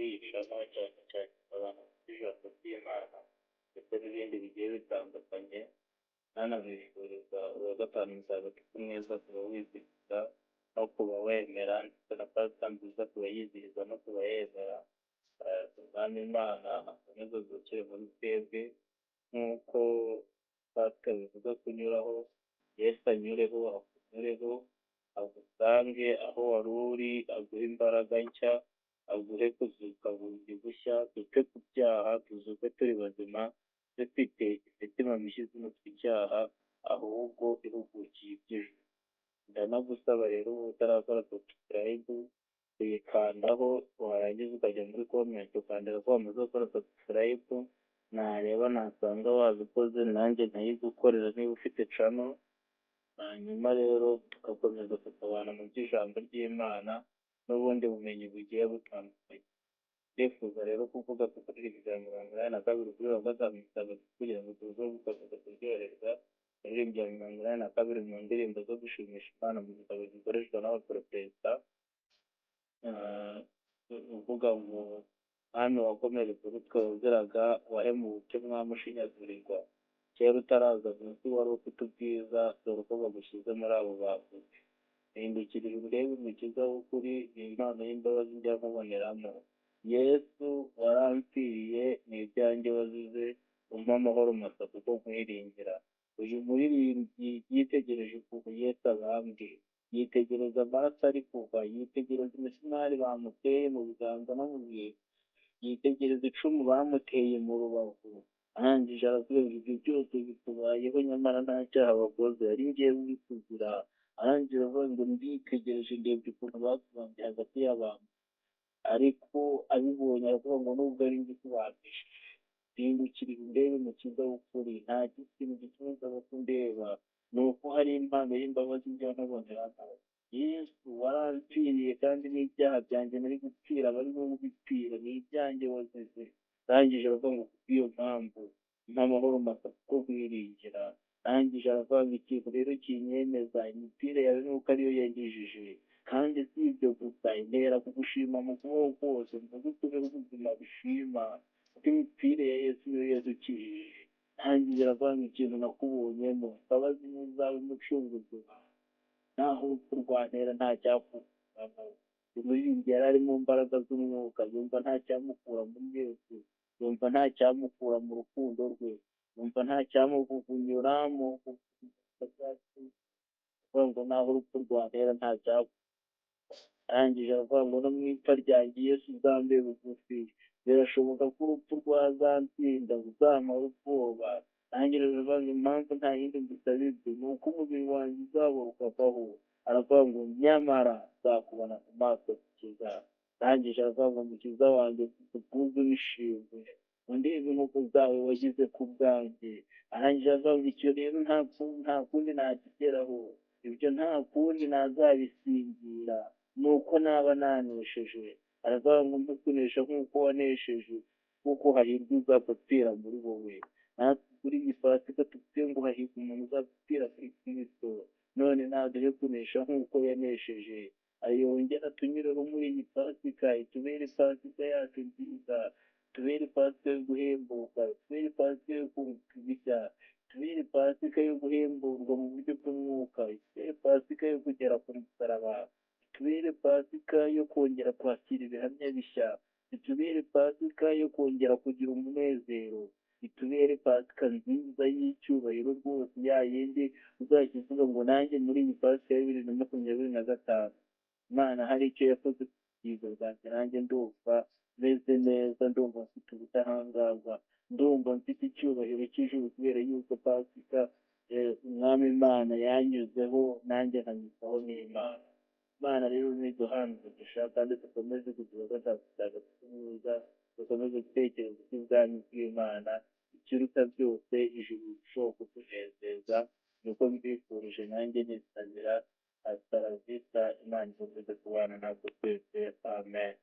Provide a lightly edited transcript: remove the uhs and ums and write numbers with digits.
turishamo cyane cyane abantu b'ijambo ry'Imana ndetse n'ibindi bigiye bitandukanye, nanabifuriza uwa gatanu mutagatifu mwiza kuba wizihiza no kuba wemera, ndetse na pasika nziza kuba yizihiza no kuba yemera. Umwami Imana akomeze gukire muri twebwe nk'uko pasika bivuga kunyuraho, Yesu anyureho akunyureho, agusange aho wari uri, aguhe imbaraga nshya, aguhe kuzuka bundi bushya, dupfe ku byaha tuzuke turi bazima, dufite imitima mishya izinukwa icyaha, ahubwo ihugukiye iby'ijuru. Ndanagusaba rero uba utarakora subscribe uyikandaho, warangiza ukajya muri comment ukandika ko wamaze gukora subscribe, nareba nasanga wabikoze nanjye nkayigukorera niba ufite channel. Hanyuma rero tugakomeza tukabana mu by'ijambo ry'Imana n'ubundi bumenyi bugiye butandukanye. Ndifuza rero kuvuga ku kuririmba mirongo inani na kabiri kuri wa gatanu mutagatifu kugira ngo turusheho gukomeza kuryoherwa. Kuririmbira mirongo inani na kabiri mu ndirimbo zo gushimisha Imana mu gitabo gikoreshwa n'abaporofeta, uvuga ngo mwami wakomeretse urutwe waziraga, wahemuke mwamushinyagurirwa, kera utaraza munsi wari ufite ubwiza, dore uko bagushyize muri abo bavuze. Hindukirira urebe umukiza w'ukuri, ni impano y'imbabazi njya nkuboneramo. Yesu warampfiriye, ni ibyanjye wazize, umpa amahoro masa kuko nkwiringira. Uyu muririmbyi yitegereje ukuntu Yesu abambwe, yitegereza amaraso ari kuva, yitegereza imisumari bamuteye mu biganza no mu bibero, yitegereza icumu bamuteye mu rubavu, arangije aravuga ngo ibyo byose bitubayeho nyamara nta cyaha wakoze, ari njyewe ubikuzira. Arangije aravuga ngo nditegereje ndebye ukuntu bakubambye hagati y'abantu, ariko abibonye aravuga ngo nubwo ari njye ukubambishije, hindukirira urebe umukiza w'ukuri, nta kintu gituza kundeba, ni uko hari impano y'imbabazi njya nkuboneramo. Yesu warampfiriye kandi n'ibyaha byanjye nari gupfira bari wowe ubipfira, ni ibyanjye wazize. Arangije aravuga ngo kubw'iyo mpamvu mpa amahoro masa kuko nkwiringira. Arangije aravuga ngo ikintu rero kinyemeza imipira yawe nuko ariyo yanyijije, kandi si ibyo gusa, intera kugushima mu kuboko kose, mvuge utubeho ubuzima bushima, kuko imipira ya Yesu niyo yadukijije. Arangije aravuga ngo ikintu nakubonyemo, imbabazi n'uzawe umucunguzi wawe, naho urupfu rwantera nta cyakukuramo. Umuririmbyi yari ari mu mbaraga z'umwuka, yumva nta cyamukura muri Yesu, yumva nta cyamukura mu rukundo rwe, yumva nta cyamuvugunyura mu kuvuga ngo naho urupfu rwantera nta cyakura. Arangije aravuga ngo no mu ipfa ryanjye Yesu uzambe bugufi, birashoboka ko urupfu rwazantsinda uzamara ubwoba. Arangije aravuga ngo impamvu nta yindi mbisabibye, ni uko umubiri wanjye uzabora ukavaho. Aravuga ngo nyamara nzakubona ku maso gukiza. Arangije aravuga ngo mukiza wanjye mfite ubwuzu n'ishimwe, undebe inkoko zawe wagize ku bwanjye. Arangije aravuga ngo icyo rero nta kundi nakigeraho, ibyo nta kundi nazabisingira, ni uko naba nanesheje. Aravuga ngo mbe kunesha nk'uko wanesheje, kuko hahirwa uzapfira muri wowe. Natwe kuri iyi pasika tuvuge ngo hahirwa umuntu uzapfira kuri Kristo, none naduhe kunesha nk'uko yanesheje. Ayongera tunyureho muri iyi pasika, itubere pasika yacu nziza, tubere pasika yo guhembuka, tubere pasika yo kunguka ibishya, tubere pasika yo guhemburwa mu buryo bw'umwuka, tubere pasika yo kugera ku musaraba, tubere pasika yo kongera kwakira ibihamya bishya, itubere pasika yo kongera kugira umunezero, itubere pasika nziza y'icyubahiro rwose, ya yindi uzajya uvuga ngo nanjye muri iyi pasika ya 2025 Imana hari icyo yakoze ku byiza bwanjye, nanjye ndumva meze neza, ndumva mfite ubudahangarwa, ndumva mfite icyubahiro cy'ijuru, kubera yuko pasika umwami Imana yanyuzeho, nanjye nkanyuzwaho n'Imana. Imana rero niduhana umugisha, kandi dukomeze kugira gatagatifu mwiza, dukomeze gutekereza iby'ubwami bw'Imana, ikiruta byose ijuru rirushaho kutunezeza. Nuko mbifurije nanjye nisabira, hasta la vista, Imana ikomeze kubana natwe twese, amen.